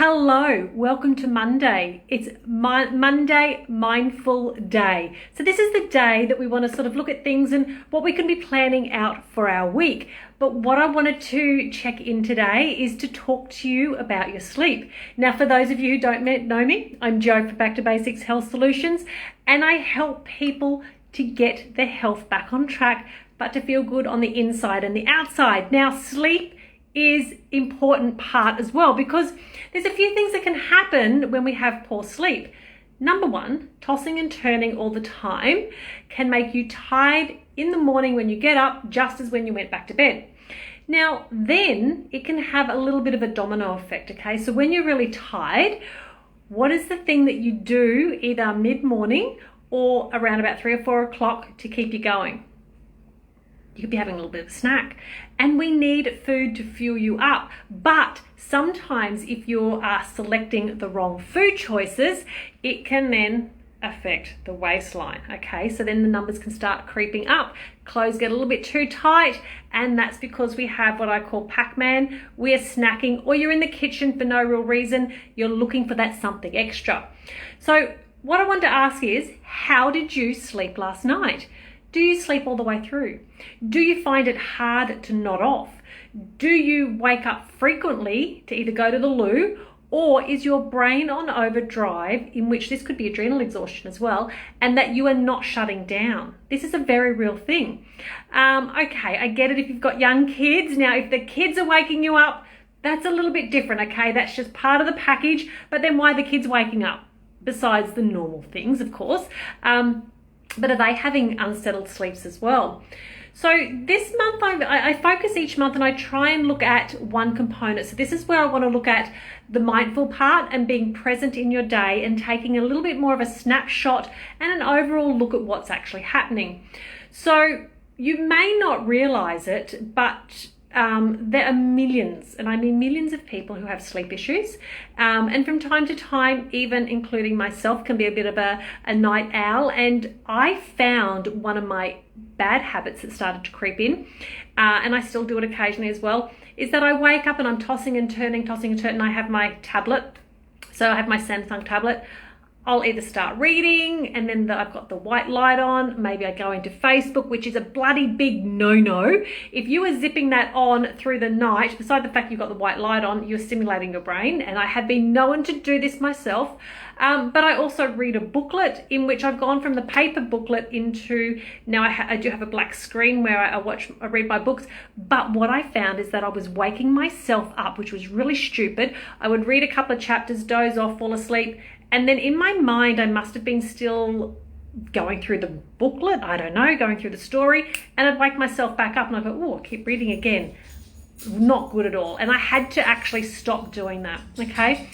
Hello, welcome to Monday. It's Monday Mindful Day. So this is the day that we want to sort of look at things and what we can be planning out for our week. But what I wanted to check in today is to talk to you about your sleep. Now, for those of you who don't know me, I'm Jo for Back to Basics Health Solutions, and I help people to get their health back on track, but to feel good on the inside and the outside. Now, sleep is important part as well, because there's a few things that can happen when we have poor sleep. Number one, tossing and turning all the time can make you tired in the morning when you get up, just as when you went back to bed. Now, then it can have a little bit of a domino effect, okay? So when you're really tired, what is the thing that you do either mid-morning or around about 3 or 4 o'clock to keep you going? You could be having a little bit of a snack. And we need food to fuel you up. But sometimes if you are selecting the wrong food choices, it can then affect the waistline, okay? So then the numbers can start creeping up. Clothes get a little bit too tight, and that's because we have what I call Pac-Man. We're snacking, or you're in the kitchen for no real reason. You're looking for that something extra. So what I wanted to ask is, how did you sleep last night? Do you sleep all the way through? Do you find it hard to nod off? Do you wake up frequently to either go to the loo, or is your brain on overdrive, in which this could be adrenal exhaustion as well, and that you are not shutting down? This is a very real thing. Okay, I get it if you've got young kids. Now, if the kids are waking you up, that's a little bit different, okay? That's just part of the package, but then why are the kids waking up? Besides the normal things, of course. But are they having unsettled sleeps as well? So this month, I focus each month and I try and look at one component. So this is where I want to look at the mindful part and being present in your day and taking a little bit more of a snapshot and an overall look at what's actually happening. So you may not realize it, but there are millions, and I mean millions of people who have sleep issues. And from time to time, even including myself, can be a bit of a night owl. And I found one of my bad habits that started to creep in, and I still do it occasionally as well, is that I wake up and I'm tossing and turning. I have my tablet. So I have my Samsung tablet. I'll either start reading, and then I've got the white light on. Maybe I go into Facebook, which is a bloody big no-no. If you are zipping that on through the night, beside the fact you've got the white light on, you're stimulating your brain. And I have been known to do this myself. But I also read a booklet, in which I've gone from the paper booklet into, now I do have a black screen where I read my books. But what I found is that I was waking myself up, which was really stupid. I would read a couple of chapters, doze off, fall asleep. And then in my mind, I must have been still going through the booklet, I don't know, going through the story, and I'd wake myself back up and I'd go, oh, I'll keep reading again. Not good at all. And I had to actually stop doing that, okay?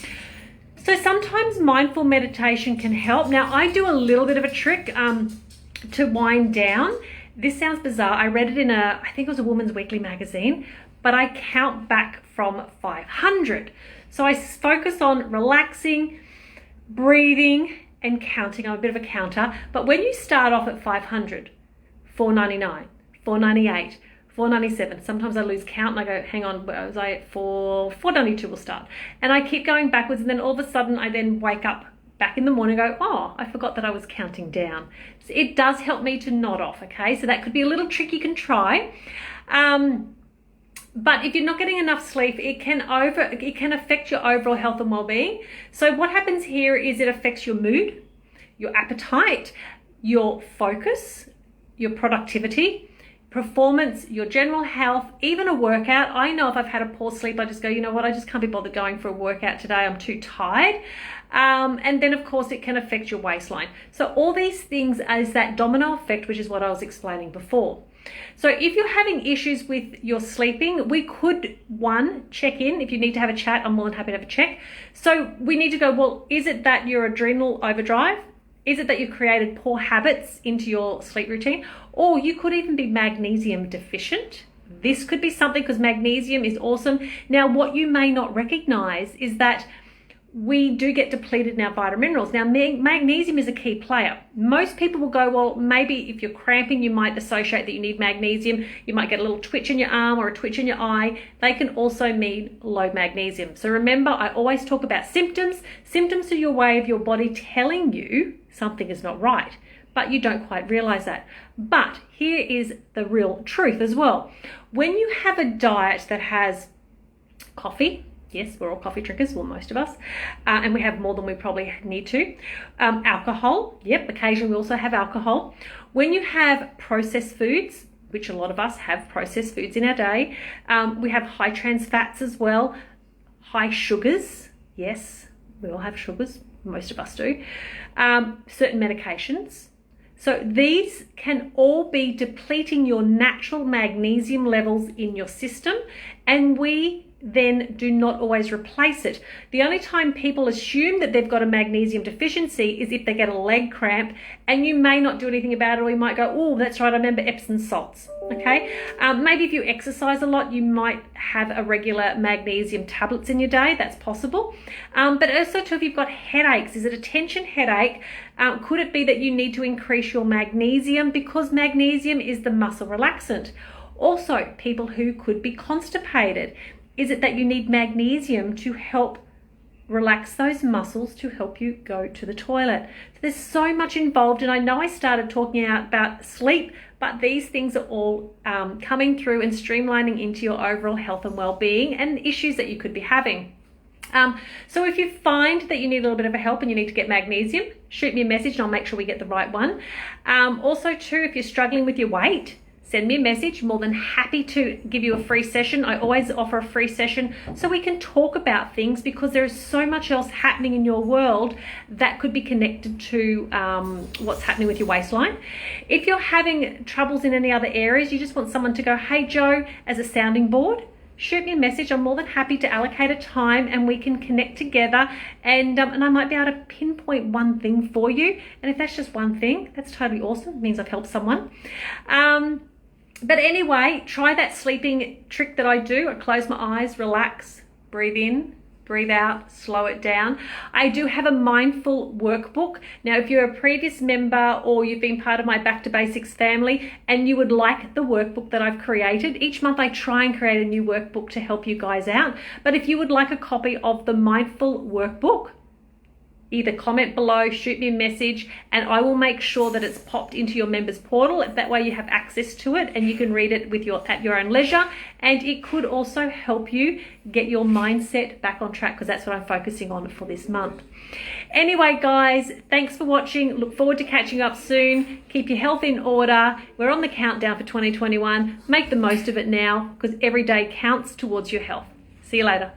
So sometimes mindful meditation can help. Now, I do a little bit of a trick to wind down. This sounds bizarre. I read it in I think it was a Woman's Weekly magazine, but I count back from 500. So I focus on relaxing, breathing, and counting. I'm a bit of a counter, but when you start off at 500, 499, 498, 497, sometimes I lose count and I go, hang on, where was I at? 492 will start. And I keep going backwards, and then all of a sudden I then wake up back in the morning and go, oh, I forgot that I was counting down. So it does help me to nod off, okay? So that could be a little trick you can try. But if you're not getting enough sleep, it can affect your overall health and well-being. So what happens here is it affects your mood, your appetite, your focus, your productivity, performance, your general health, even a workout. I know if I've had a poor sleep, I just go, you know what, I just can't be bothered going for a workout today. I'm too tired. And then, of course, it can affect your waistline. So all these things is that domino effect, which is what I was explaining before. So if you're having issues with your sleeping, we could, one, check in. If you need to have a chat, I'm more than happy to have a check. So we need to go, well, is it that your adrenal overdrive? Is it that you've created poor habits into your sleep routine? Or you could even be magnesium deficient. This could be something, because magnesium is awesome. Now, what you may not recognize is that we do get depleted in our vitamin minerals. Now, magnesium is a key player. Most people will go, well, maybe if you're cramping, you might associate that you need magnesium. You might get a little twitch in your arm or a twitch in your eye. They can also mean low magnesium. So remember, I always talk about symptoms. Symptoms are your way of your body telling you something is not right, but you don't quite realize that. But here is the real truth as well. When you have a diet that has coffee, yes, we're all coffee drinkers, well, most of us, and we have more than we probably need to. Alcohol, yep, occasionally we also have alcohol. When you have processed foods, which a lot of us have processed foods in our day, we have high trans fats as well, high sugars, yes, we all have sugars, most of us do, certain medications. So these can all be depleting your natural magnesium levels in your system, and we then do not always replace it. The only time people assume that they've got a magnesium deficiency is if they get a leg cramp, and you may not do anything about it, or you might go, oh, that's right, I remember Epsom salts, okay? Maybe if you exercise a lot, you might have irregular magnesium tablets in your day, that's possible. But also too, if you've got headaches, is it a tension headache? Could it be that you need to increase your magnesium, because magnesium is the muscle relaxant? Also, people who could be constipated. Is it that you need magnesium to help relax those muscles to help you go to the toilet? So there's so much involved, and I know I started talking about sleep, but these things are all coming through and streamlining into your overall health and well-being and issues that you could be having. So if you find that you need a little bit of a help and you need to get magnesium, shoot me a message and I'll make sure we get the right one. Also too, if you're struggling with your weight, send me a message. More than happy to give you a free session. I always offer a free session so we can talk about things, because there is so much else happening in your world that could be connected to what's happening with your waistline. If you're having troubles in any other areas, you just want someone to go, hey Joe, as a sounding board, shoot me a message. I'm more than happy to allocate a time and we can connect together, and I might be able to pinpoint one thing for you. And if that's just one thing, that's totally awesome. It means I've helped someone. But anyway, try that sleeping trick that I do. I close my eyes, relax, breathe in, breathe out, slow it down. I do have a mindful workbook. Now, if you're a previous member or you've been part of my Back to Basics family and you would like the workbook that I've created, each month I try and create a new workbook to help you guys out. But if you would like a copy of the mindful workbook, either comment below, shoot me a message, and I will make sure that it's popped into your members portal. That way you have access to it and you can read it at your own leisure. And it could also help you get your mindset back on track, because that's what I'm focusing on for this month. Anyway, guys, thanks for watching. Look forward to catching up soon. Keep your health in order. We're on the countdown for 2021. Make the most of it now, because every day counts towards your health. See you later.